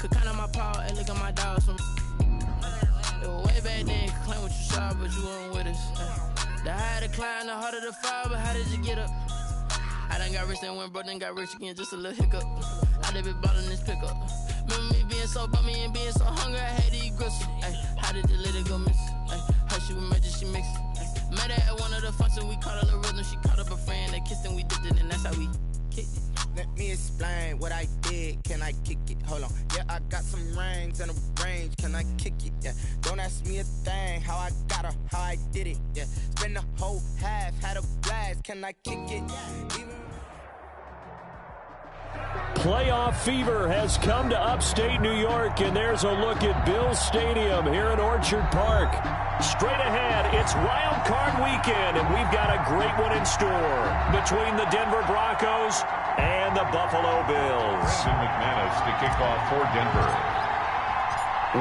Could count on my power, and look at my dogs. It was way back then, could claim what you saw, but you weren't with us. The higher the climb, the harder the fall, but how did you get up? I done got rich, then went broke, then got rich again, just a little hiccup. I done been ballin' this pickup. Remember me being so bummy and being so hungry, I had to eat gristle. How did the lady go miss? How she was magic, she mixed. Met her at one of the functions, we caught her the rhythm. She caught up a friend, they kissed and we dipped it, and that's how we kicked it. Let me explain what I did. Can I kick it? Hold on. Yeah, I got some rings and a range. Can I kick it? Yeah. Don't ask me a thing. How I got her, how I did it. Yeah. Spend the whole half, had a blast. Can I kick it? Playoff fever has come to upstate New York, and there's a look at Bills Stadium here in Orchard Park. Straight ahead, it's Wild Card Weekend, and we've got a great one in store between the Denver Broncos and the Buffalo Bills. Brandon McManus to kick off for Denver.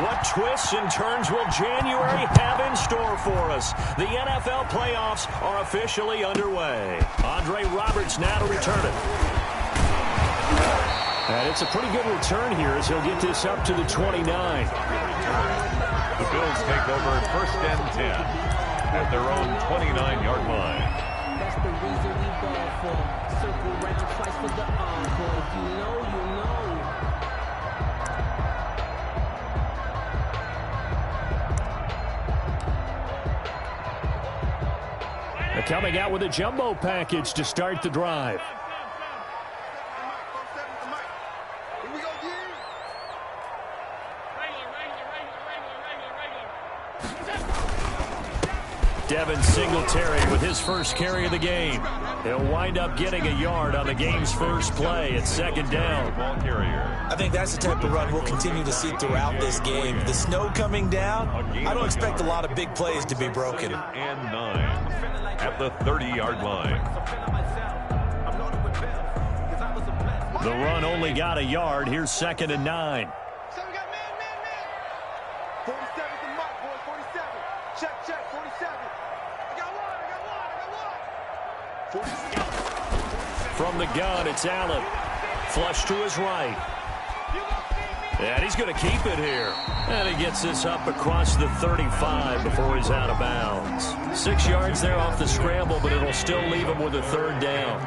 What twists and turns will January have in store for us? The NFL playoffs are officially underway. Andre Roberts now to return it. And it's a pretty good return here as he'll get this up to the 29. The Bills take over first and 10 at their own 29-yard line. That's the reason we ball for. Circle round twice for the encore. If you know, you know. They're coming out with a jumbo package to start the drive. Devin Singletary with his first carry of the game. He'll wind up getting a yard on the game's first play at second down. Ball carrier. I think that's the type of run we'll continue to see throughout this game. The snow coming down, I don't expect a lot of big plays to be broken. And 9 at the 30-yard line. The run only got a yard. Here's second and 9. So we got man. 47's the mark, boys. 47. Check, 47. I got one. From the gun, it's Allen. Flush to his right. And he's going to keep it here. And he gets this up across the 35 before he's out of bounds. 6 yards there off the scramble, but it'll still leave him with a third down.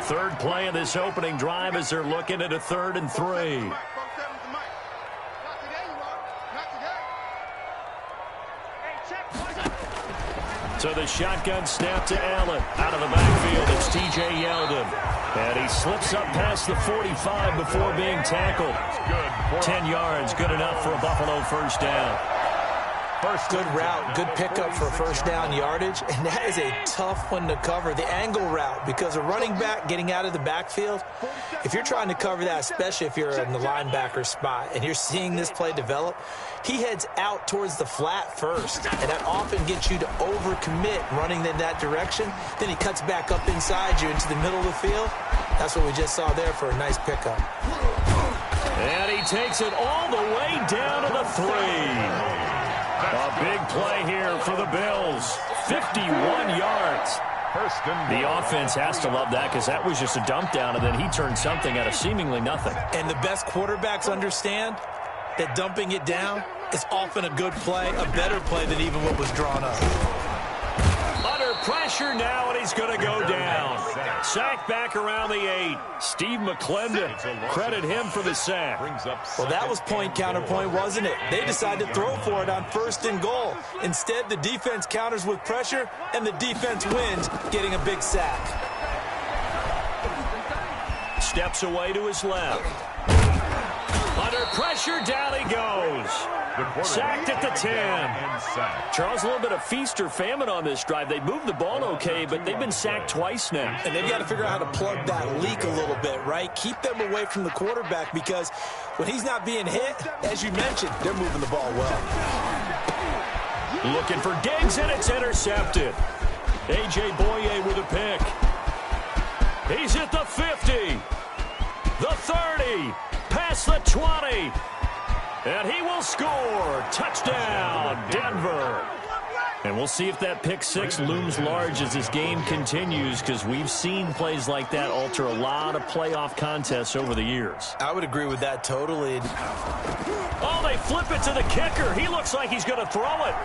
Third play of this opening drive as they're looking at a 3rd and 3. So the shotgun snap to Allen. Out of the backfield, it's T.J. Yeldon. And he slips up past the 45 before being tackled. 10 yards, good enough for a Buffalo first down. Good route, good pickup for first down yardage, and that is a tough one to cover, the angle route, because a running back getting out of the backfield, if you're trying to cover that, especially if you're in the linebacker spot and you're seeing this play develop, he heads out towards the flat first, and that often gets you to overcommit running in that direction. Then he cuts back up inside you into the middle of the field. That's what we just saw there for a nice pickup. And he takes it all the way down to the 3. A big play here for the Bills. 51 yards. The offense has to love that because that was just a dump down, and then he turned something out of seemingly nothing. And the best quarterbacks understand that dumping it down is often a good play, a better play than even what was drawn up. Under pressure now, and he's going to go down. Sack back around the 8. Steve McClendon, credit him for the sack. Well, that was point counterpoint, wasn't it? They decided to throw for it on 1st and goal. Instead, the defense counters with pressure, and the defense wins, getting a big sack. Steps away to his left. Under pressure, down he goes. Sacked at the 10. Charles, a little bit of feast or famine on this drive. They moved the ball okay, but they've been sacked twice now. And they've got to figure out how to plug that leak a little bit, right? Keep them away from the quarterback because when he's not being hit, as you mentioned, they're moving the ball well. Looking for Diggs, and it's intercepted. A.J. Boye with a pick. He's at the 50. The 30. Past the 20. And he will score. Touchdown, Denver. And we'll see if that pick six looms large as this game continues, because we've seen plays like that alter a lot of playoff contests over the years. I would agree with that totally. flip it to the kicker. He looks like he's going to throw it.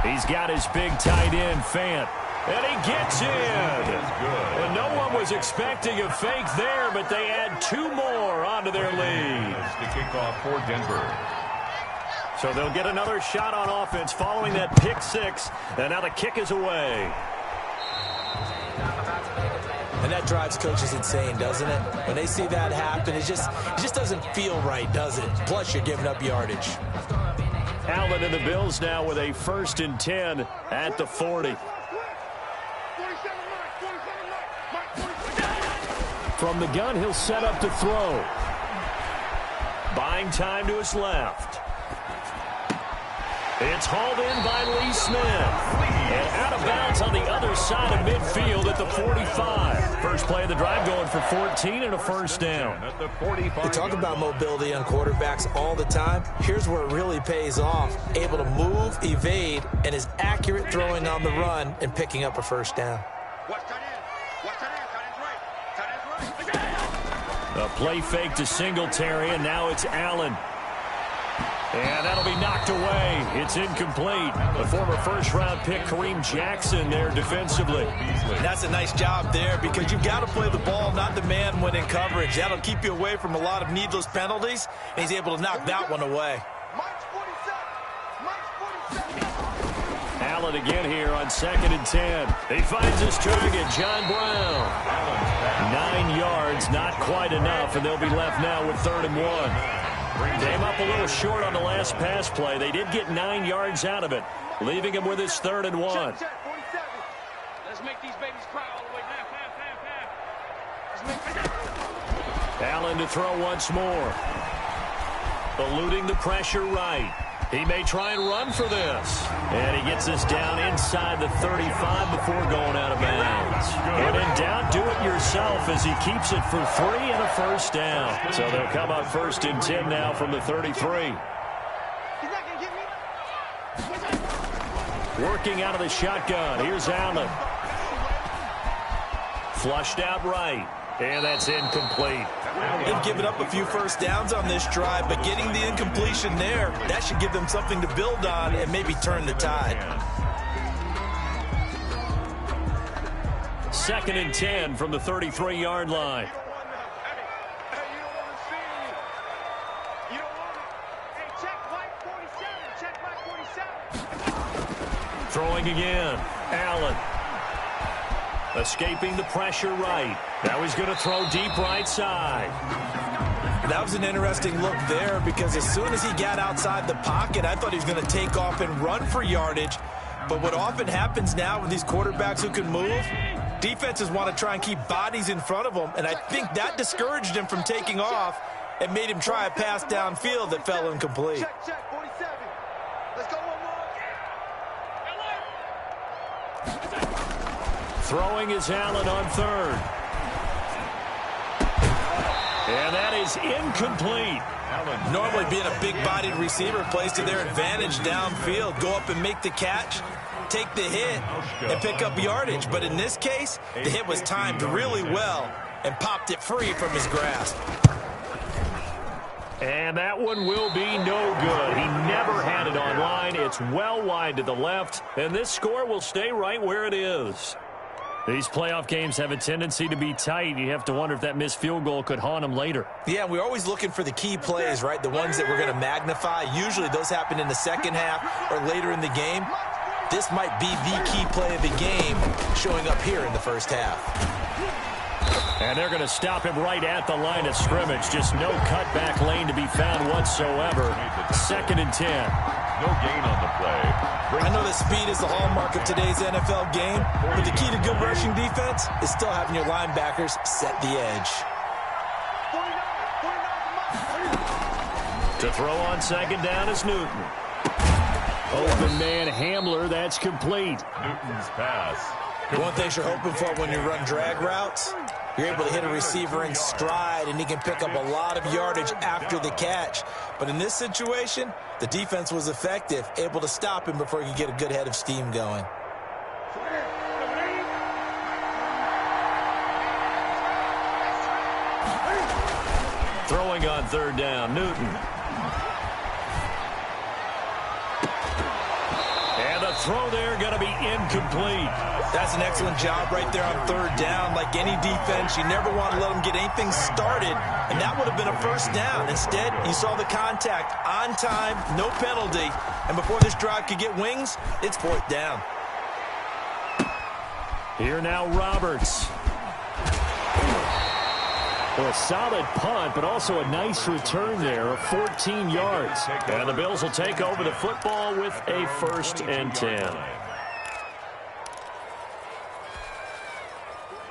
He's got his big tight end, Fant. And he gets in. And no one was expecting a fake there, but they add 2 more onto their lead. That's the kickoff for Denver. So they'll get another shot on offense following that pick 6. And now the kick is away. And that drives coaches insane, doesn't it? When they see that happen, it just doesn't feel right, does it? Plus, you're giving up yardage. Allen and the Bills now with a 1st and 10 at the 40. From the gun, he'll set up to throw. Buying time to his left. It's hauled in by Lee Smith. And out of bounds on the other side of midfield at the 45. First play of the drive going for 14 and a first down. We talk about mobility on quarterbacks all the time. Here's where it really pays off. Able to move, evade, and is accurate throwing on the run and picking up a first down. A play fake to Singletary, and now it's Allen. And that'll be knocked away. It's incomplete. The former first-round pick, Kareem Jackson, there defensively. That's a nice job there because you've got to play the ball, not the man when in coverage. That'll keep you away from a lot of needless penalties, and he's able to knock that one away. Allen again here on 2nd and 10. He finds his target, John Brown. 9 yards, not quite enough, and they'll be left now with 3rd and 1. Came up a little short on the last pass play. They did get 9 yards out of it, leaving him with his 3rd and 1. Let's make these babies cry all the way down. Allen to throw once more. Eluding the pressure right. He may try and run for this. And he gets this down inside the 35 before going out of bounds. When in doubt, do it yourself as he keeps it for 3 and a first down. So they'll come up 1st and 10 now from the 33. Working out of the shotgun. Here's Allen. Flushed out right. And that's incomplete. They've given up a few first downs on this drive, but getting the incompletion there, that should give them something to build on and maybe turn the tide. 2nd and 10 from the 33-yard line. Throwing again. Allen. Escaping the pressure right. Now he's going to throw deep right side. That was an interesting look there because as soon as he got outside the pocket, I thought he was going to take off and run for yardage. But what often happens now with these quarterbacks who can move, defenses want to try and keep bodies in front of them, and I think that discouraged him from taking off and made him try a pass downfield that fell incomplete. Check, 47. Let's go one more. Throwing is Allen on 3rd. And that is incomplete. Normally being a big-bodied receiver plays to their advantage downfield. Go up and make the catch, take the hit, and pick up yardage. But in this case, the hit was timed really well and popped it free from his grasp. And that one will be no good. He never had it on line. It's well wide to the left, and this score will stay right where it is. These playoff games have a tendency to be tight. You have to wonder if that missed field goal could haunt them later. Yeah, we're always looking for the key plays, right? The ones that we're going to magnify. Usually those happen in the second half or later in the game. This might be the key play of the game showing up here in the first half. And they're going to stop him right at the line of scrimmage. Just no cutback lane to be found whatsoever. 2nd and 10. No gain on the play. I know that speed is the hallmark of today's NFL game, but the key to good rushing defense is still having your linebackers set the edge. To throw on 2nd down is Newton. Open man Hamler, that's complete. Newton's pass. One thing you're hoping for when you run drag routes, you're able to hit a receiver in stride, and he can pick up a lot of yardage after the catch. But in this situation, the defense was effective, able to stop him before he could get a good head of steam going. Throwing on 3rd down, Newton. And the throw there going to be incomplete. That's an excellent job right there on third down. Like any defense, you never want to let them get anything started, and that would have been a first down. Instead, you saw the contact on time, no penalty, and before this drive could get wings, it's fourth down. Here now, Roberts. Well, a solid punt, but also a nice return there of 14 yards. And the Bills will take over the football with a 1st and 10.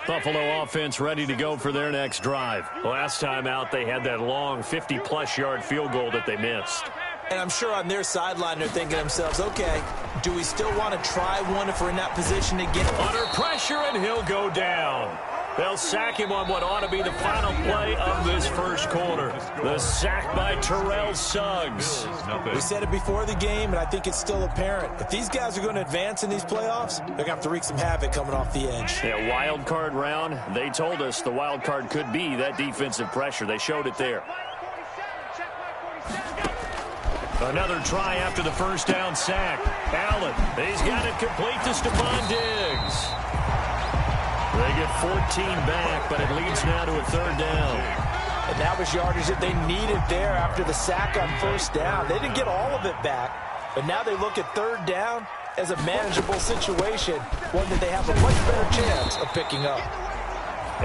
Buffalo offense ready to go for their next drive. Last time out, they had that long 50-plus yard field goal that they missed. And I'm sure on their sideline they're thinking to themselves, okay, do we still want to try one if we're in that position again? Under pressure, and he'll go down. They'll sack him on what ought to be the final play of this first quarter. The sack by Terrell Suggs. We said it before the game, and I think it's still apparent. If these guys are going to advance in these playoffs, they're going to have to wreak some havoc coming off the edge. Yeah, wild card round. They told us the wild card could be that defensive pressure. They showed it there. Another try after the first down sack. Allen, he's got it complete to Stephon Diggs. They get 14 back, but it leads now to a third down. And that was yardage that they needed there after the sack on first down. They didn't get all of it back, but now they look at third down as a manageable situation, one that they have a much better chance of picking up.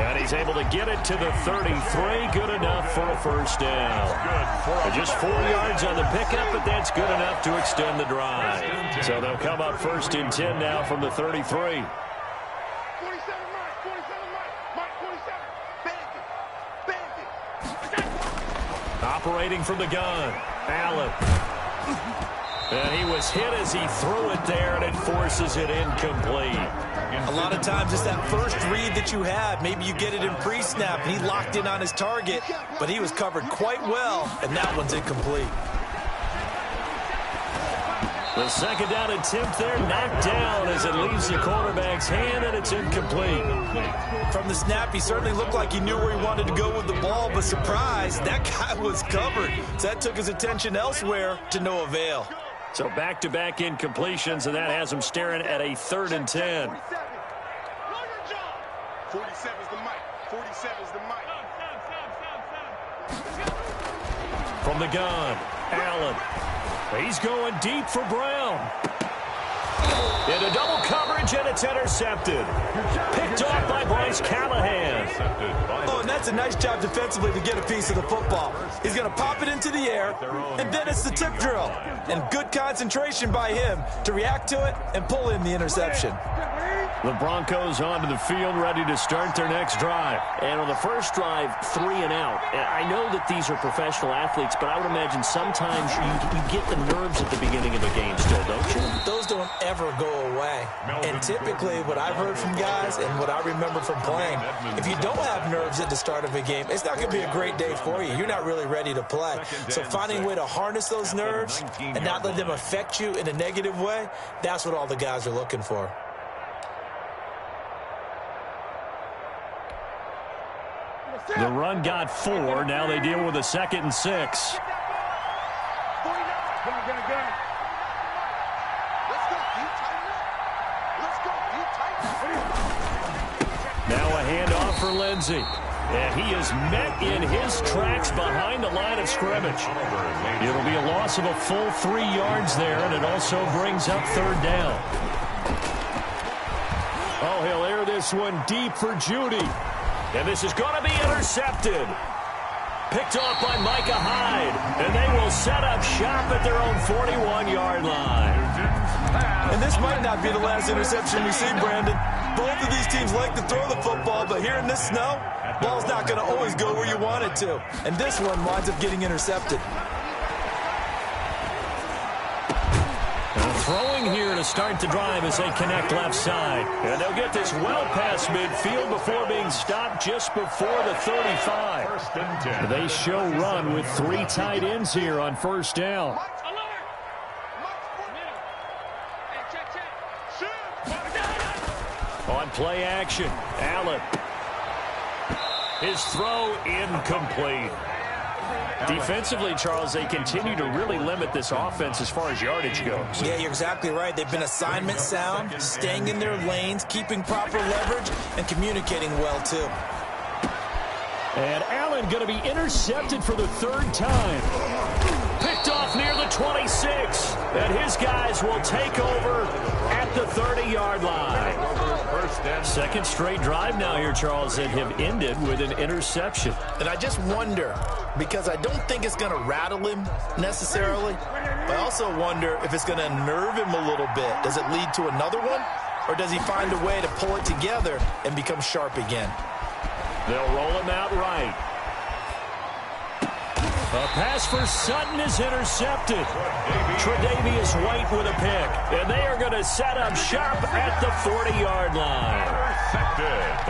And he's able to get it to the 33. Good enough for a first down. Just 4 yards on the pickup, but that's good enough to extend the drive. So they'll come up 1st and 10 now from the 33. Operating from the gun, Allen. And he was hit as he threw it there, and it forces it incomplete. A lot of times it's that first read that you have. Maybe you get it in pre-snap, and he locked in on his target, but he was covered quite well, and that one's incomplete. The second down attempt there knocked down as it leaves the quarterback's hand, and it's incomplete. From the snap, he certainly looked like he knew where he wanted to go with the ball, but surprise, that guy was covered. So that took his attention elsewhere to no avail. So back-to-back incompletions, and that has him staring at a 3rd and 10. 47's the mic. 47's the mic. From the gun, Allen. He's going deep for Brown. Into double coverage, and it's intercepted. Picked off by Bryce Callahan. Oh, and that's a nice job defensively to get a piece of the football. He's going to pop it into the air, and then it's the tip drill. And good concentration by him to react to it and pull in the interception. The Broncos onto the field, ready to start their next drive. And on the first drive, 3 and out. I know that these are professional athletes, but I would imagine sometimes you get the nerves at the beginning of a game still, don't you? Those don't ever go away. And typically what I've heard from guys and what I remember from playing, if you don't have nerves at the start of a game, it's not going to be a great day for you. You're not really ready to play. So finding a way to harness those nerves and not let them affect you in a negative way, that's what all the guys are looking for. The run got 4. Now they deal with a 2nd and 6. Now a handoff for Lindsey. And he is met in his tracks behind the line of scrimmage. It'll be a loss of a full 3 yards there, and it also brings up 3rd down. Oh, he'll air this one deep for Judy. And this is going to be intercepted. Picked off by Micah Hyde. And they will set up shop at their own 41-yard line. And this might not be the last interception we see, Brandon. Both of these teams like to throw the football, but here in this snow, ball's not going to always go where you want it to. And this one winds up getting intercepted. Throwing here to start the drive as they connect left side. And they'll get this well past midfield before being stopped just before the 35. They show run with 3 tight ends here on first down. On play action, Allen. His throw incomplete. Defensively, Charles, they continue to really limit this offense as far as yardage goes. Yeah, you're exactly right. They've been assignment sound, staying in their lanes, keeping proper leverage, and communicating well, too. And Allen going to be intercepted for the third time. Picked off near the 26. And his guys will take over at the 30-yard line. Second straight drive now here, Charles, that have ended with an interception. And I just wonder, because I don't think it's going to rattle him necessarily, but I also wonder if it's going to unnerve him a little bit. Does it lead to another one? Or does he find a way to pull it together and become sharp again? They'll roll him out right. A pass for Sutton is intercepted. Tre'Davious White with a pick. And they are going to set up shop at the 40-yard line.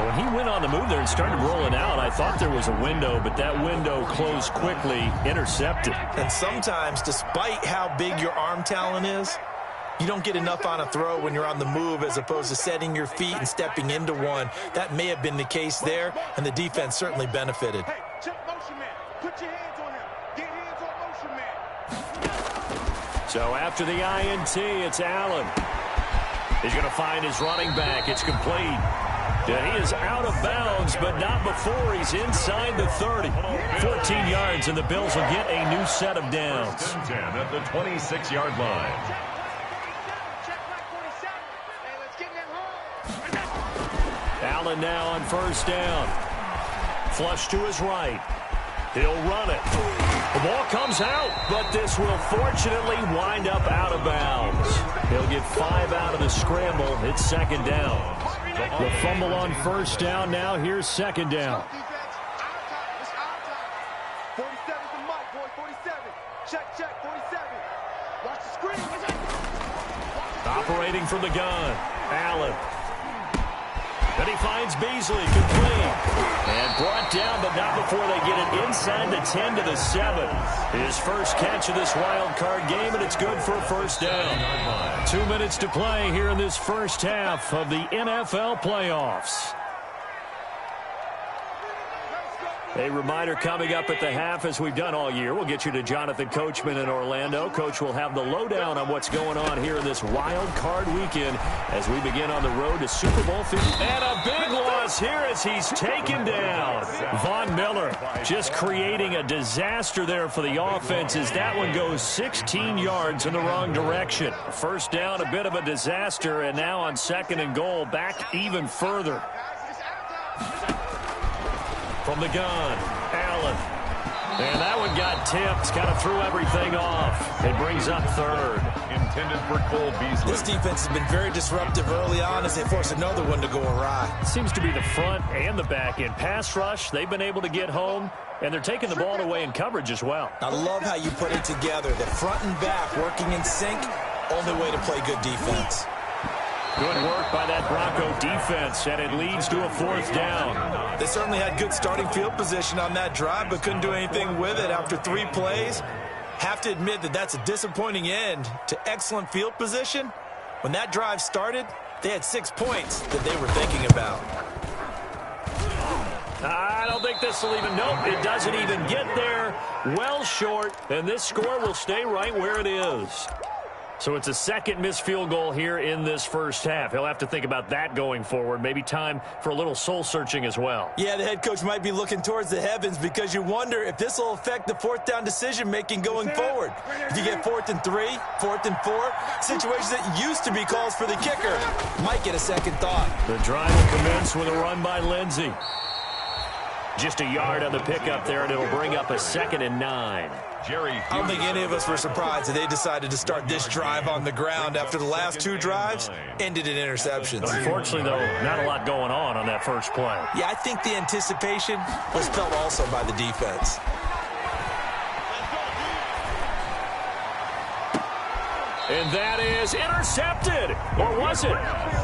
When he went on the move there and started rolling out, I thought there was a window, but that window closed quickly, intercepted. And sometimes, despite how big your arm talent is, you don't get enough on a throw when you're on the move as opposed to setting your feet and stepping into one. That may have been the case there, and the defense certainly benefited. Hey, check motion man. Put your hands on him. Get hands on motion man. So after the INT, it's Allen. He's going to find his running back. It's complete. Yeah, he is out of bounds, but not before he's inside the 30. 14 yards, and the Bills will get a new set of downs. 10 at the 26-yard line. Allen now on first down. Flush to his right. He'll run it. The ball comes out, but this will fortunately wind up out of bounds. He'll get 5 out of the scramble. It's second down. The fumble on first down. Now here's second down. 47 to Mike, boy, 47. Check, 47. Watch the screen. Operating from the gun. Allen. Then he finds Beasley, complete. And brought down, but not before they get it inside the 10 to the 7. His first catch of this wild card game, and it's good for a first down. 2 minutes to play here in this first half of the NFL playoffs. A reminder coming up at the half, as we've done all year. We'll get you to Jonathan Coachman in Orlando. Coach will have the lowdown on what's going on here in this wild card weekend as we begin on the road to Super Bowl 50. And a big loss here as he's taken down. Von Miller just creating a disaster there for the offense as that one goes 16 yards in the wrong direction. First down, a bit of a disaster, and now on second and goal, back even further. From the gun, Allen. And that one got tipped, kind of threw everything off. It brings up third. Intended for Cole Beasley. This defense has been very disruptive early on as they force another one to go awry. Seems to be the front and the back end. Pass rush, they've been able to get home, and they're taking the ball away in coverage as well. I love how you put it together. The front and back working in sync, only way to play good defense. Good work by that Bronco defense, and it leads to a fourth down. They certainly had good starting field position on that drive, but couldn't do anything with it after 3 plays. Have to admit that that's a disappointing end to excellent field position. When that drive started, they had 6 points that they were thinking about. I don't think this will even, nope, it doesn't even get there. Well short, and this score will stay right where it is. So it's a second missed field goal here in this first half. He'll have to think about that going forward. Maybe time for a little soul-searching as well. Yeah, the head coach might be looking towards the heavens because you wonder if this will affect the fourth down decision-making going forward. If you get 4th and 3, 4th and 4, situations that used to be calls for the kicker might get a second thought. The drive will commence with a run by Lindsey. Just a yard on the pickup there, and it'll bring up a 2nd and 9. I don't think any of us were surprised that they decided to start this drive on the ground after the last 2 drives ended in interceptions. Unfortunately, though, not a lot going on that first play. Yeah, I think the anticipation was felt also by the defense. And that is intercepted. Or was it?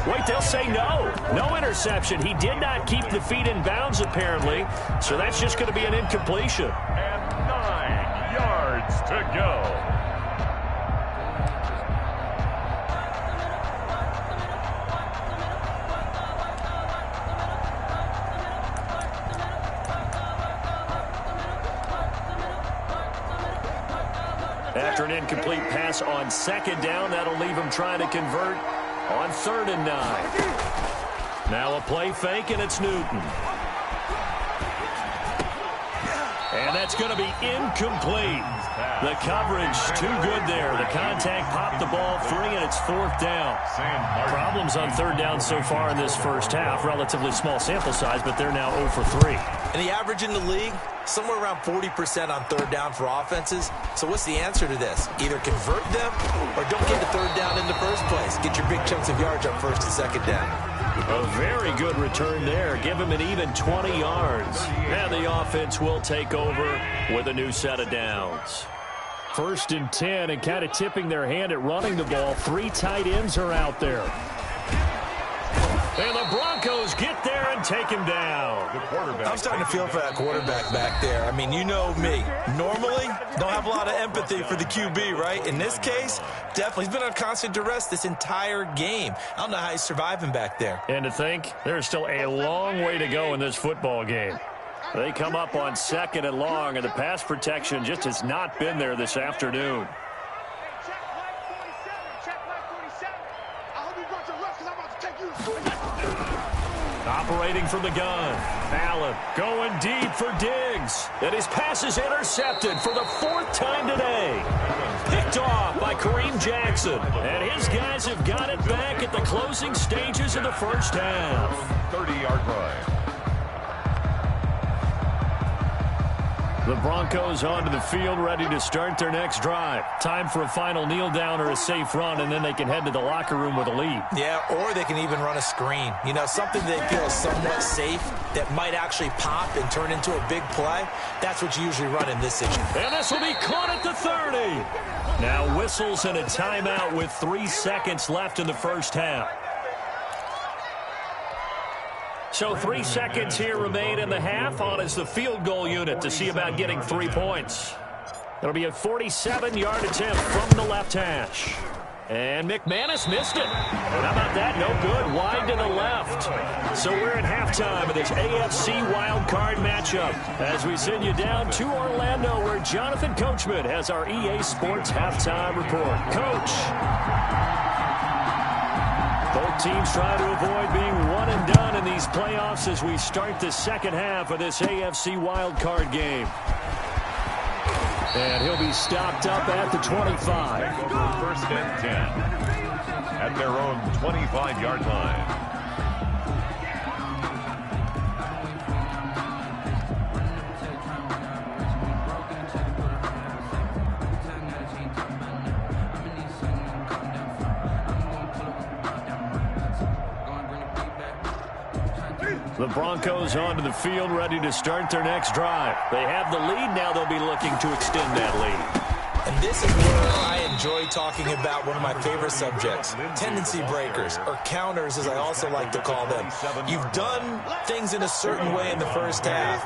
Wait, they'll say no. No interception. He did not keep the feet in bounds, apparently. So that's just going to be an incompletion. And 9 yards to go. After an incomplete pass on second down, that'll leave him trying to convert on 3rd and 9. Now a play fake, and it's Newton. And that's going to be incomplete. The coverage too good there. The contact popped the ball free, and it's 4th down. Problems on 3rd down so far in this first half. Relatively small sample size, but they're now 0 for 3. And the average in the league, somewhere around 40% on 3rd down for offenses. So what's the answer to this? Either convert them or don't get the 3rd down in the first place. Get your big chunks of yards up 1st and 2nd down. A very good return there. Give him an even 20 yards. And the offense will take over with a new set of downs. 1st and 10, and kind of tipping their hand at running the ball. 3 tight ends are out there. And the Broncos get there and take him down. I'm starting to feel for that quarterback back there. I mean, you know me. Normally, don't have a lot of empathy for the QB, right? In this case, definitely. He's been on constant duress this entire game. I don't know how he's surviving back there. And to think, there's still a long way to go in this football game. They come up on 2nd and long, and the pass protection just has not been there this afternoon. Operating from the gun. Allen going deep for Diggs. And his pass is intercepted for the 4th time today. Picked off by Kareem Jackson. And his guys have got it back at the closing stages of the first half. 30-yard line. The Broncos onto the field, ready to start their next drive. Time for a final kneel down or a safe run, and then they can head to the locker room with a lead. Yeah, or they can even run a screen. You know, something they feel somewhat safe that might actually pop and turn into a big play. That's what you usually run in this situation. And this will be caught at the 30. Now whistles and a timeout with 3 seconds left in the first half. So 3 seconds here remain in the half. On is the field goal unit to see about getting 3 points. It'll be a 47-yard attempt from the left hash. And McManus missed it. How about that? No good. Wide to the left. So we're at halftime of this AFC wildcard matchup as we send you down to Orlando, where Jonathan Coachman has our EA Sports halftime report. Coach. Both teams try to avoid being one and done in these playoffs as we start the second half of this AFC wildcard game. And he'll be stopped up at the 25. 1st and 10 at their own 25-yard line. The Broncos onto the field, ready to start their next drive. They have the lead. Now they'll be looking to extend that lead. And this is where I enjoy talking about one of my favorite subjects, tendency breakers, or counters as I also like to call them. You've done things in a certain way in the first half,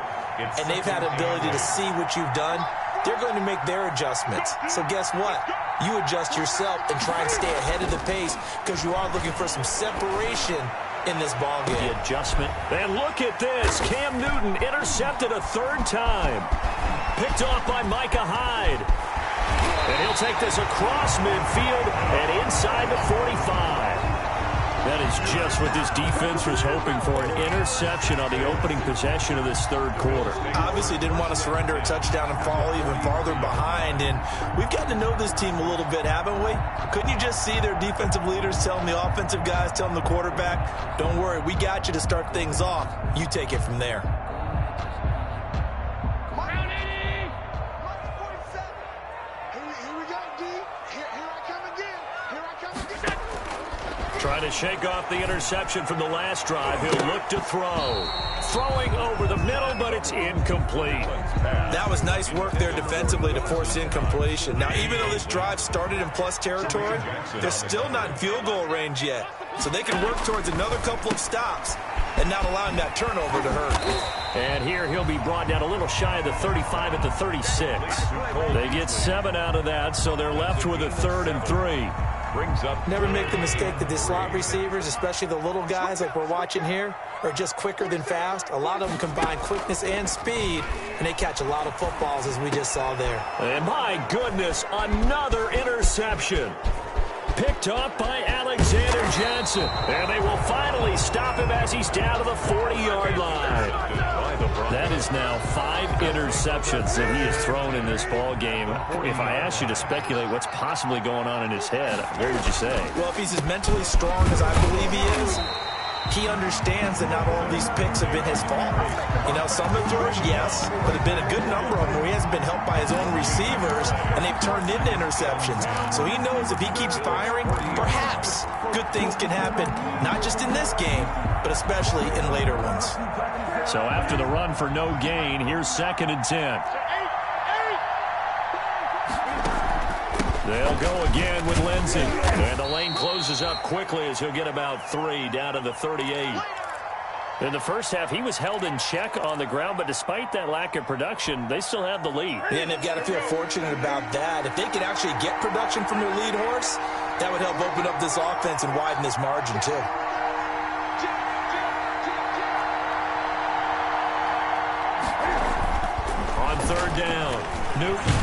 and they've had the ability to see what you've done. They're going to make their adjustments. So guess what? You adjust yourself and try and stay ahead of the pace because you are looking for some separation in this ball game. The adjustment. And look at this. Cam Newton intercepted a 3rd time. Picked off by Micah Hyde. And he'll take this across midfield and inside the 45. That is just what this defense was hoping for, an interception on the opening possession of this 3rd quarter. Obviously didn't want to surrender a touchdown and fall even farther behind, and we've gotten to know this team a little bit, haven't we? Couldn't you just see their defensive leaders telling the offensive guys, telling the quarterback, don't worry, we got you to start things off. You take it from there. Trying to shake off the interception from the last drive. He'll look to throw. Throwing over the middle, but it's incomplete. That was nice work there defensively to force incompletion. Now, even though this drive started in plus territory, they're still not in field goal range yet. So they can work towards another couple of stops and not allowing that turnover to hurt. And here he'll be brought down a little shy of the 35 at the 36. They get 7 out of that, so they're left with a 3rd and 3. Never make the mistake that the slot receivers, especially the little guys like we're watching here, are just quicker than fast. A lot of them combine quickness and speed, and they catch a lot of footballs, as we just saw there. And my goodness, another interception. Picked off by Alexander Johnson. And they will finally stop him as he's down to the 40-yard line. That is now 5 interceptions that he has thrown in this ball game. If I asked you to speculate what's possibly going on in his head, what would you say? Well, if he's as mentally strong as I believe he is, he understands that not all of these picks have been his fault. You know, some of those, yes, but have been a good number of them where he hasn't been helped by his own receivers, and they've turned into interceptions. So he knows if he keeps firing, perhaps good things can happen, not just in this game, but especially in later ones. So after the run for no gain, here's 2nd and 10. They'll go again with Lindsey. And the lane closes up quickly as he'll get about 3 down to the 38. In the first half, he was held in check on the ground, but despite that lack of production, they still have the lead. And they've got to feel fortunate about that. If they could actually get production from their lead horse, that would help open up this offense and widen this margin too. On 3rd down, Newton.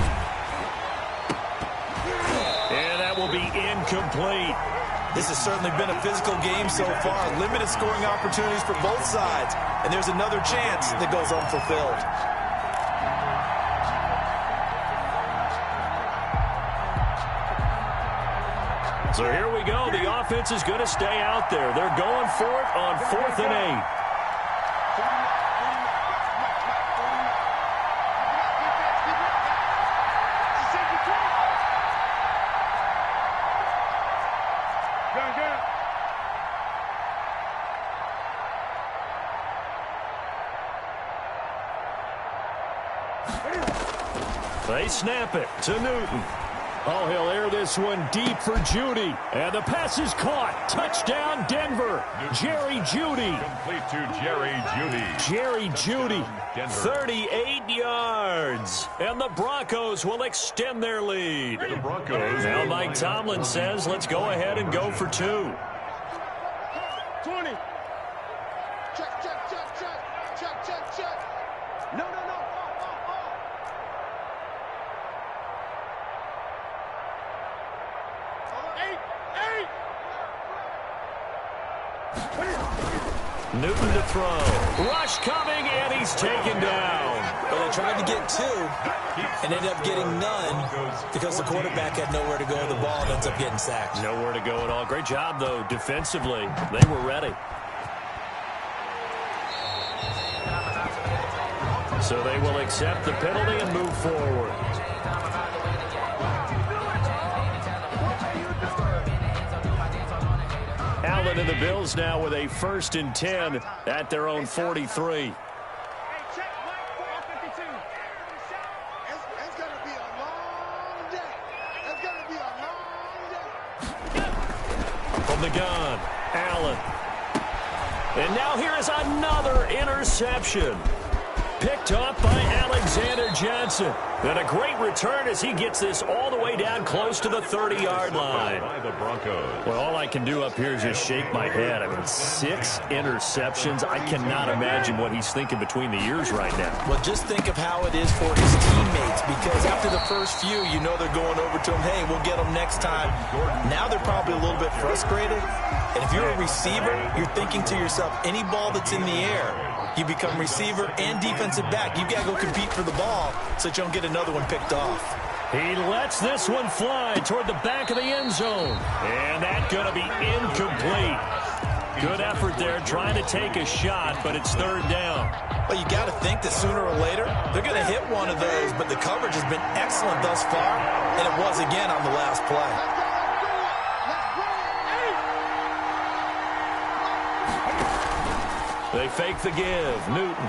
And that will be incomplete. This has certainly been a physical game so far. Limited scoring opportunities for both sides. And there's another chance that goes unfulfilled. So here we go. The offense is going to stay out there. They're going for it on 4th and 8. They snap it to Newton. Oh, he'll air this one deep for Judy. And the pass is caught. Touchdown, Denver. Jerry Judy. Complete to Jerry Judy. Jerry Judy, 38 yards. And the Broncos will extend their lead. The Broncos. Now Mike Tomlin says, let's go ahead and go for 2. 20. Check, check, check, check. Check, check, check. No, no, no. Newton to throw. Rush coming, and he's taken down. Well, they tried to get 2 and ended up getting none because the quarterback had nowhere to go with the ball and ends up getting sacked. Nowhere to go at all. Great job, though, defensively. They were ready. So they will accept the penalty and move forward. Allen and the Bills now with a 1st and 10 at their own 43. From the gun, Allen. And now here is another interception. Picked off by Alexander Johnson. And a great return as he gets this all the way down close to the 30-yard line. By the Broncos. Well, all I can do up here is just shake my head. I mean, 6 interceptions. I cannot imagine what he's thinking between the ears right now. Well, just think of how it is for his teammates, because after the first few, you know they're going over to him, hey, we'll get them next time. Now they're probably a little bit frustrated. And if you're a receiver, you're thinking to yourself, any ball that's in the air, you become receiver and defensive back. You've got to go compete for the ball so that you don't get another one picked off. He lets this one fly toward the back of the end zone. And that's going to be incomplete. Good effort there trying to take a shot, but it's 3rd down. Well, you got to think that sooner or later they're going to hit one of those, but the coverage has been excellent thus far, and it was again on the last play. They fake the give. Newton.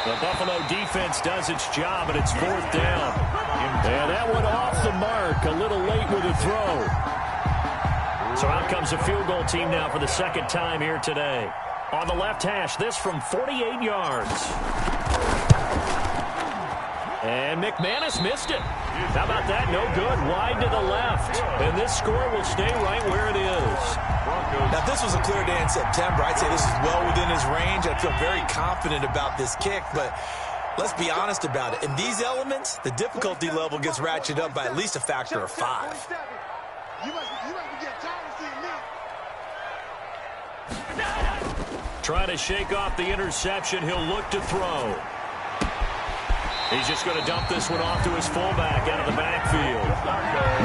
The Buffalo defense does its job, and it's 4th down. And that one off the mark, a little late with a throw. So out comes a field goal team now for the 2nd time here today. On the left hash, this from 48 yards. And McManus missed it. How about that? No good. Wide to the left. And this score will stay right where it is. Now, if this was a clear day in September, I'd say this is well within his range. I feel very confident about this kick, but let's be honest about it. In these elements, the difficulty level gets ratcheted up by at least a factor of 5. You must be getting tired of seeing me. Trying to shake off the interception. He'll look to throw. He's just going to dump this one off to his fullback out of the backfield.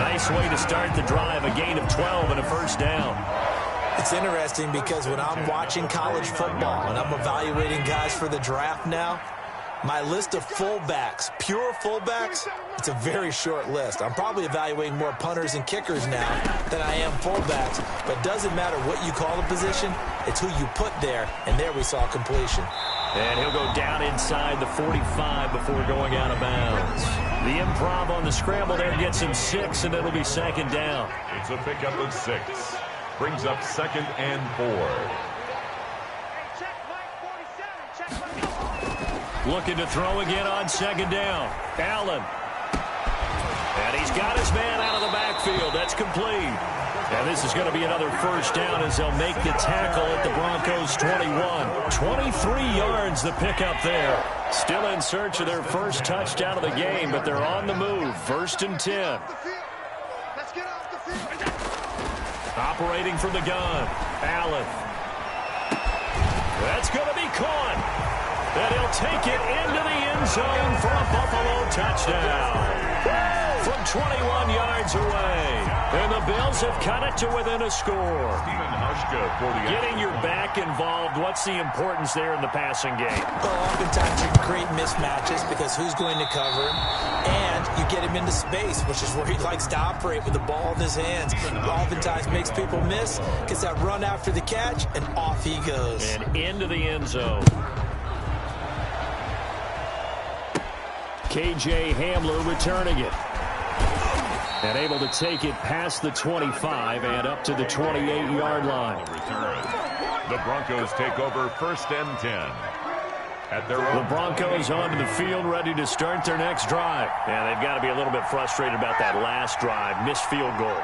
Nice way to start the drive. A gain of 12 and a first down. It's interesting because when I'm watching college football and I'm evaluating guys for the draft now, my list of fullbacks, pure fullbacks, it's a very short list. I'm probably evaluating more punters and kickers now than I am fullbacks. But it doesn't matter what you call the position, it's who you put there. And there we saw completion. And he'll go down inside the 45 before going out of bounds. The improv on the scramble there gets him 6, and it'll be second down. It's a pickup of 6. Brings up 2nd and 4. Looking to throw again on second down. Allen. And he's got his man out of the backfield. That's complete. And this is going to be another first down as they'll make the tackle at the Broncos' 21. 23 yards the pickup there. Still in search of their first touchdown of the game, but they're on the move. 1st and 10. Let's get off the field. Operating from the gun. Allen. That's going to be caught. And he'll take it into the end zone for a Buffalo touchdown. From 21 yards away. And the Bills have cut it to within a score. Getting your back involved, what's the importance there in the passing game? Well, oftentimes you create mismatches because who's going to cover him, and you get him into space, which is where he likes to operate with the ball in his hands. Oftentimes makes people miss, gets that run after the catch, and off he goes. And into the end zone. K.J. Hamler returning it. And able to take it past the 25 and up to the 28-yard line. The Broncos take over 1st and 10. At their the Broncos onto the field, ready to start their next drive. And they've got to be a little bit frustrated about that last drive. Missed field goal.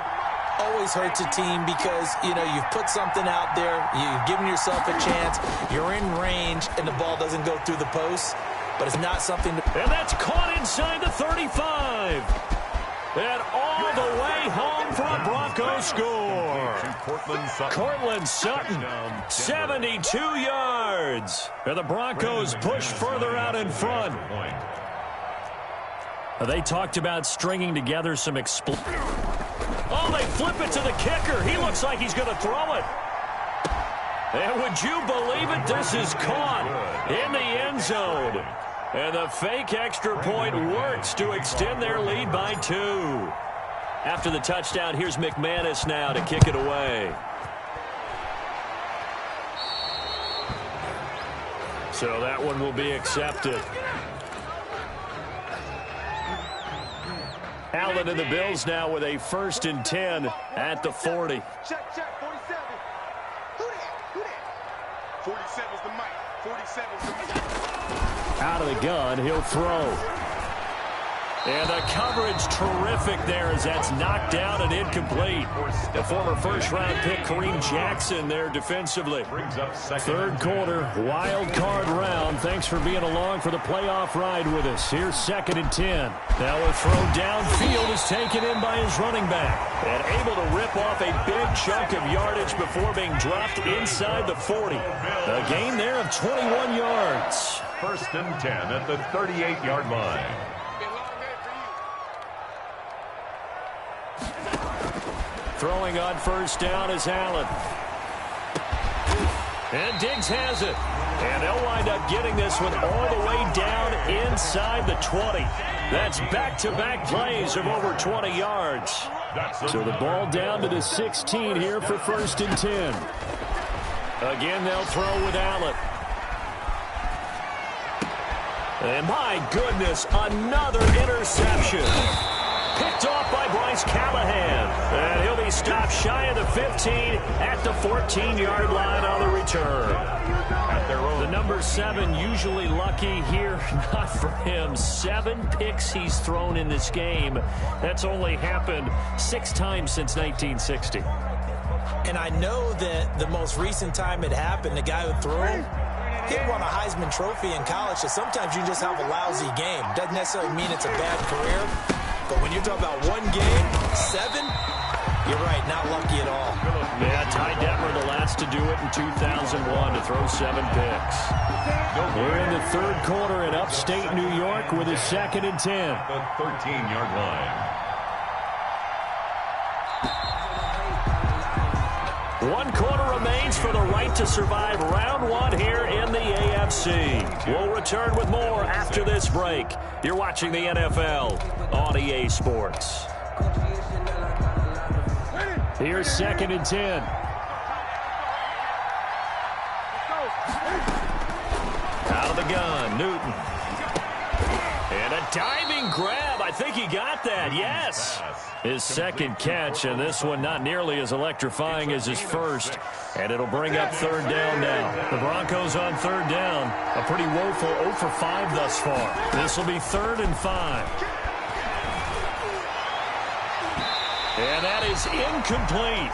Always hurts a team because, you know, you've put something out there. You've given yourself a chance. You're in range, and the ball doesn't go through the posts. But it's not something to... And that's caught inside the 35. And all the way home for a Broncos score. Cortland Sutton, 72 yards. And the Broncos push further out in front. They talked about stringing together some Oh, they flip it to the kicker. He looks like he's going to throw it. And would you believe it? This is caught in the end zone. And the fake extra point works to extend their lead by 2. After the touchdown, here's McManus now to kick it away. So that one will be accepted. Allen and the Bills now with a 1st and 10 at the 40. Check, 47. Who that? 47's the mic. 47's the mic. Out of the gun, he'll throw. And the coverage terrific there as that's knocked down and incomplete. The former first-round pick, Kareem Jackson, there defensively. 3rd quarter, wild card round. Thanks for being along for the playoff ride with us. Here's 2nd and 10. Now a throw downfield is taken in by his running back. And able to rip off a big chunk of yardage before being dropped inside the 40. A gain there of 21 yards. 1st and 10 at the 38-yard line. Throwing on 1st down is Allen. And Diggs has it. And they'll wind up getting this one all the way down inside the 20. That's back-to-back plays of over 20 yards. So the ball down to the 16 here for 1st and 10. Again, they'll throw with Allen. And my goodness, another interception. picked off by Bryce Callahan. And he'll be stopped shy of the 15 at the 14-yard line on the return. The number 7 usually lucky here. Not for him. 7 picks he's thrown in this game. That's only happened 6 times since 1960. And I know that the most recent time it happened, the guy who threw him, he won a Heisman Trophy in college, so sometimes you just have a lousy game. Doesn't necessarily mean it's a bad career, but when you're talking about one game, 7, you're right, not lucky at all. Yeah, Ty Detmer, the last to do it in 2001, to throw 7 picks. We're in the third quarter in upstate New York with a 2nd and 10. The 13-yard line. 1 quarter remains for the right to survive round 1 here in the AFC. We'll return with more after this break. You're watching the NFL on EA Sports. Here's 2nd and 10. Out of the gun, Newton. And a diving grab. I think he got that, yes. His 2nd catch, and this one not nearly as electrifying as his first. And it'll bring up 3rd down now. The Broncos on 3rd down. A pretty woeful 0 for 5 thus far. This will be 3rd and 5. And that is incomplete.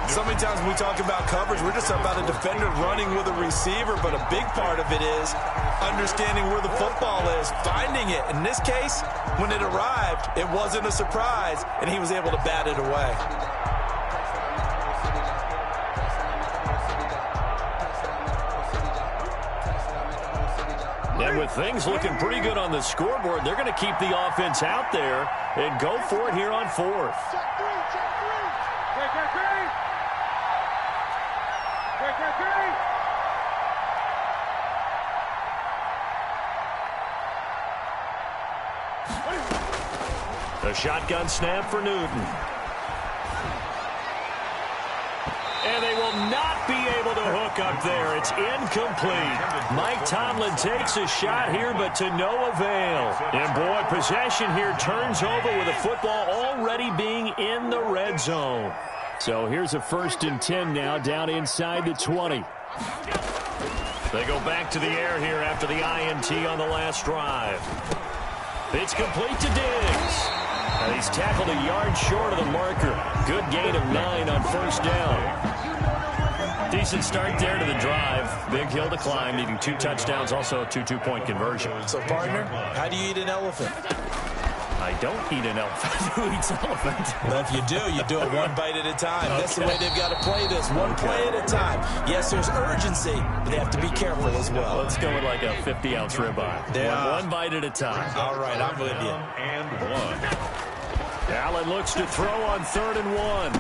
So many times when we talk about coverage, we're just about a defender running with a receiver, but a big part of it is understanding where the football is, finding it. In this case, when it arrived, it wasn't a surprise, and he was able to bat it away. And with things looking pretty good on the scoreboard, they're going to keep the offense out there and go for it here on 4th. A shotgun snap for Newton. And they will not be able to hook up there. It's incomplete. Mike Tomlin takes a shot here, but to no avail. And boy, possession here turns over with the football already being in the red zone. So here's a 1st and 10 now, down inside the 20. They go back to the air here after the INT on the last drive. It's complete to Diggs. And he's tackled a yard short of the marker. Good gain of 9 on 1st down. Decent start there to the drive. Big hill to climb, needing 2 touchdowns, also a 2 two-point conversion. So, partner, how do you eat an elephant? I don't eat an elephant. Who eats an elephant? Well, if you do it 1 bite at a time. Okay. That's the way they've got to play this. 1 play at a time. Yes, there's urgency, but they have to be careful as well. Let's go with like a 50-ounce ribeye. Yeah. One bite at a time. All right, I'm with you. And 1. Allen looks to throw on 3rd and 1.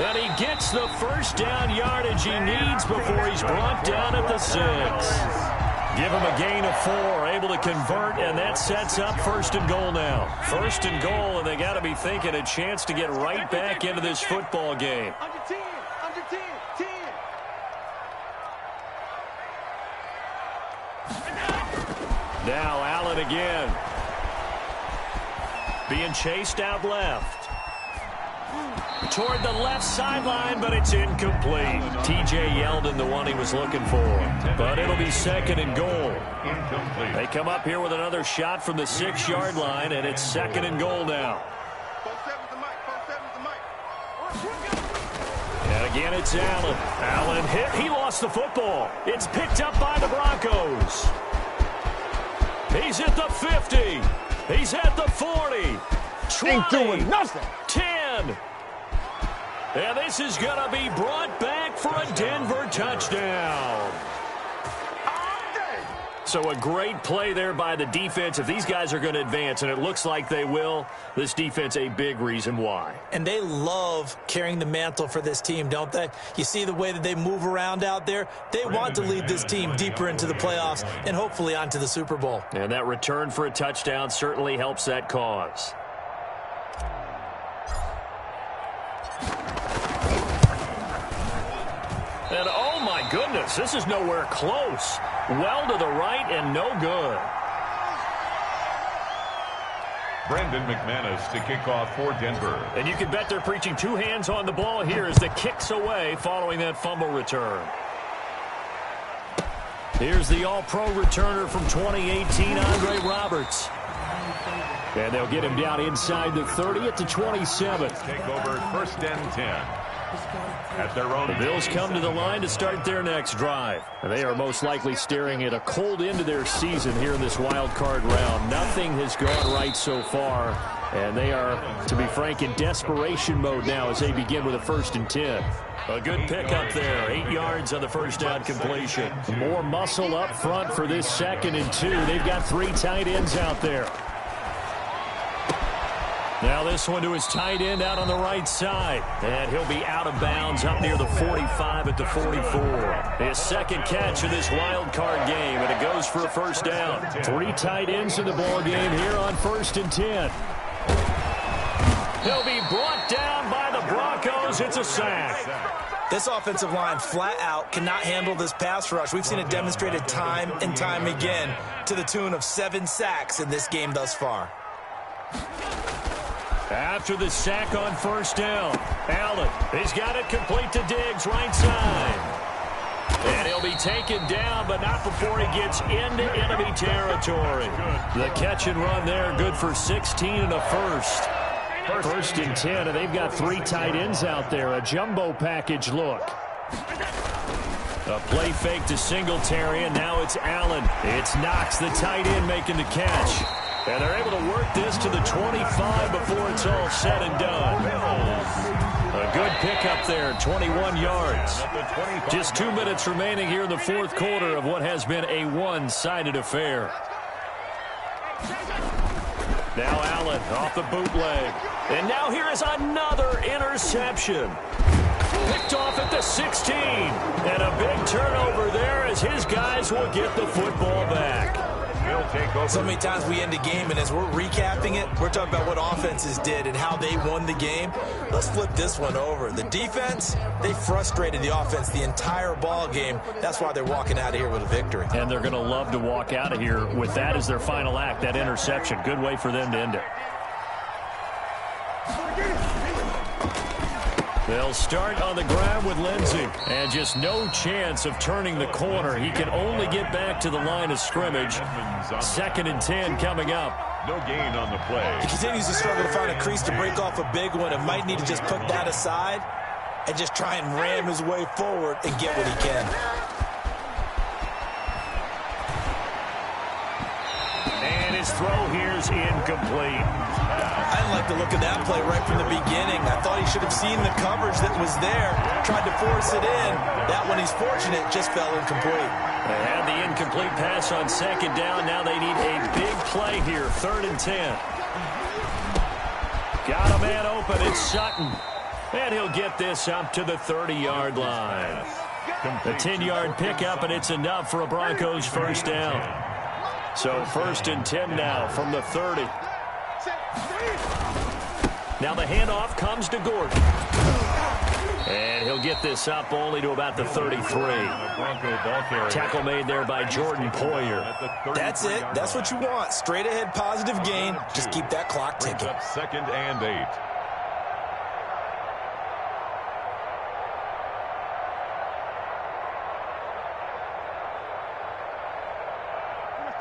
And he gets the 1st down yardage he needs before he's brought down at the 6. Give him a gain of 4, able to convert, and that sets up 1st and goal now. 1st and goal, and they got to be thinking a chance to get right back into this football game. Under 10, under 10, 10. Now Allen again. Being chased out left. Toward the left sideline, but it's incomplete. T.J. Yeldon, the one he was looking for. But it'll be 2nd and goal. Incomplete. They come up here with another shot from the 6-yard line, and it's 2nd and goal now. 4-7's the mic, 4-7's the mic. And again, it's Allen. Allen hit. He lost the football. It's picked up by the Broncos. He's at the 50. He's at the 40. 20. Ain't doing nothing. 10. And this is going to be brought back for a Denver touchdown. So a great play there by the defense. If these guys are going to advance, and it looks like they will, this defense a big reason why. And they love carrying the mantle for this team, don't they? You see the way that they move around out there? They want to lead this team deeper into the playoffs and hopefully onto the Super Bowl. And that return for a touchdown certainly helps that cause. And oh my goodness, this is nowhere close. Well to the right and no good. Brendan McManus to kick off for Denver. And you can bet they're preaching two hands on the ball here as the kick's away following that fumble return. Here's the all-pro returner from 2018, Andre Roberts. And they'll get him down inside the 30 at the 27. Take over 1st and 10. At their own. The Bills come to the line to start their next drive. And they are most likely staring at a cold end to their season here in this wild card round. Nothing has gone right so far. And they are, to be frank, in desperation mode now as they begin with a 1st and 10. A good pickup there. 8 yards on the first down completion. More muscle up front for this 2nd and 2. They've got 3 tight ends out there. Now this one to his tight end out on the right side. And he'll be out of bounds up near the 45 at the 44. His 2nd catch of this wild card game, and it goes for a 1st down. 3 tight ends in the ball game here on 1st and 10. He'll be brought down by the Broncos. It's a sack. This offensive line flat out cannot handle this pass rush. We've seen it demonstrated time and time again to the tune of 7 sacks in this game thus far. After the sack on 1st down, Allen, he's got it complete to Diggs, right side. And he'll be taken down, but not before he gets into enemy territory. The catch and run there, good for 16 and a 1st. 1st and 10, and they've got 3 tight ends out there. A jumbo package look. A play fake to Singletary, and now it's Allen. It's Knox, the tight end, making the catch. And they're able to work this to the 25 before it's all said and done. A good pickup there, 21 yards. Just 2 minutes remaining here in the 4th quarter of what has been a one-sided affair. Now Allen off the bootleg. And now here is another interception. Picked off at the 16. And a big turnover there as his guys will get the football back. So many times we end a game, and as we're recapping it, we're talking about what offenses did and how they won the game. Let's flip this one over. The defense, they frustrated the offense the entire ball game. That's why they're walking out of here with a victory. And they're going to love to walk out of here with that as their final act, that interception. Good way for them to end it. They'll start on the ground with Lindsey. And just no chance of turning the corner. He can only get back to the line of scrimmage. 2nd and 10 coming up. No gain on the play. He continues to struggle to find a crease to break off a big one and might need to just put that aside and just try and ram his way forward and get what he can. And his throw here is incomplete. I didn't like the look of that play right from the beginning. I thought he should have seen the coverage that was there, tried to force it in. That one, he's fortunate, just fell incomplete. They had the incomplete pass on 2nd down. Now they need a big play here, 3rd and 10. Got a man open. It's Sutton. And he'll get this up to the 30-yard line. A 10-yard pickup, and it's enough for a Broncos 1st down. So 1st and 10 now from the 30. Now the handoff comes to Gordon. And he'll get this up only to about the 33. Tackle made there by Jordan Poyer. That's it. That's what you want. Straight ahead positive gain. Just keep that clock ticking. 2nd and 8.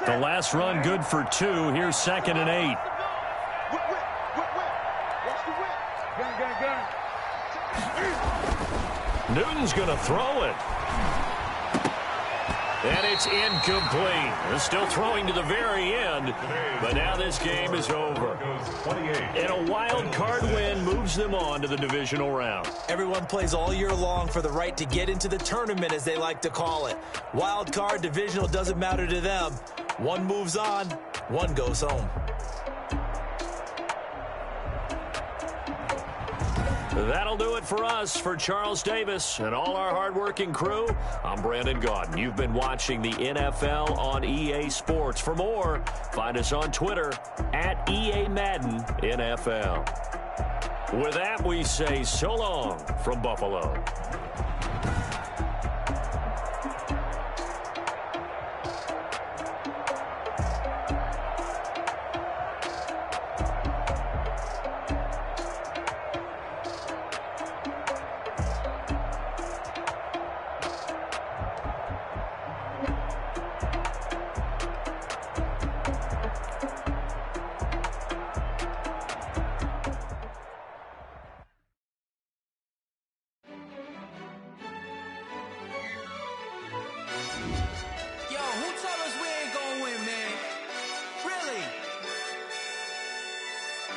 The last run good for 2. Here's 2nd and 8. Newton's going to throw it. And it's incomplete. They're still throwing to the very end. But now this game is over. And a wild card win moves them on to the divisional round. Everyone plays all year long for the right to get into the tournament, as they like to call it. Wild card, divisional, doesn't matter to them. One moves on, one goes home. That'll do it for us. For Charles Davis and all our hardworking crew, I'm Brandon Gaudin. You've been watching the NFL on EA Sports. For more, find us on Twitter at EA Madden NFL. With that, we say so long from Buffalo.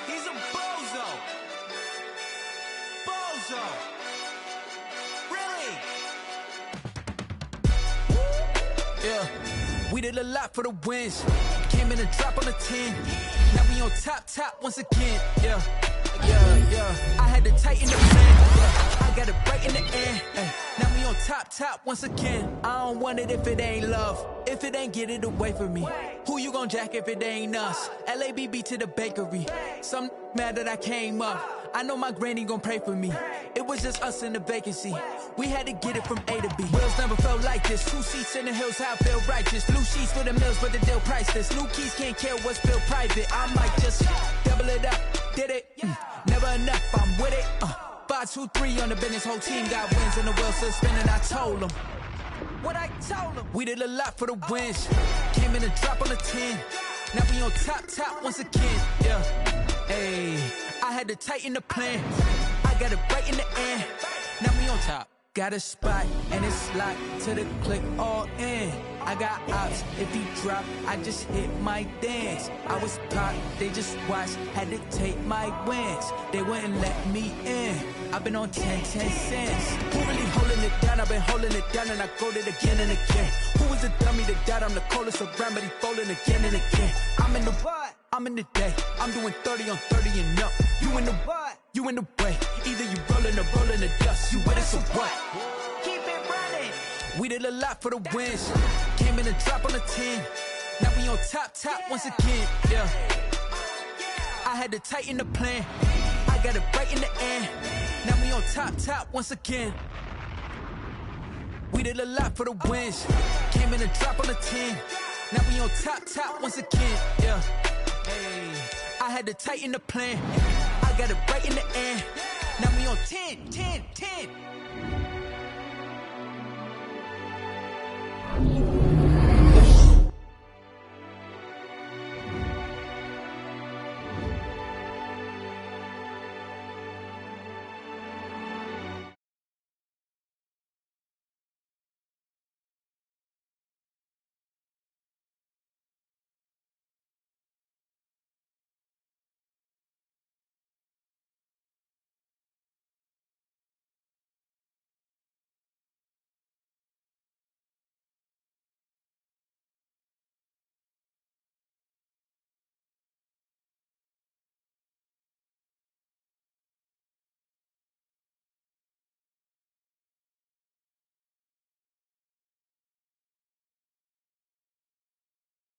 He's a bozo. Bozo. Really? Yeah, we did a lot for the wins. Came in a drop on a 10. Now we on top once again. Yeah. I had to tighten the plan. Yeah. I got it right in the air. Ay. Now we on top once again. I don't want it if it ain't love. If it ain't, get it away from me. Who you gon' jack if it ain't us? LABB to the bakery. Some mad that I came up. I know my granny gon' pray for me. It was just us in the vacancy. We had to get it from A to B. Wheels never felt like this. 2 seats in the hills, how I feel righteous. Blue sheets for the mills, but the deal priceless. New keys can't care what's built private. I might just double it up. Did it? Never enough, I'm with it. 5, 2, 3 on the business. Whole team got wins and the wheels still spinning. I told them what I told them. We did a lot for the wins. Came in a drop on a 10. Now we on top once again. Yeah. Hey, I had to tighten the plan. I got it right in the air. Now we on top. Got a spot and it's locked to the click all in. I got ops, if he drop, I just hit my dance. I was popped, they just watched, had to take my wins. They wouldn't let me in. I've been on 10 cents. Who really holding it down? I've been holding it down and I go it again and again. Who was the dummy that died? I'm the coldest around, but he folding again and again. I'm in the what? I'm in the day. I'm doing 30 on 30 and up. You in the what? You in the way. Either you rolling or rolling the dust. You with us or what? Keep it running. We did a lot for the wins. Came in a drop on a 10. Now we on top once again. Yeah. I had to tighten the plan. I got it right in the air. Now we on top once again. We did a lot for the wins. Came in a drop on a 10. Now we on top once again. Yeah. Hey, I had to tighten the plan. I got it right in the air. Now we on 10.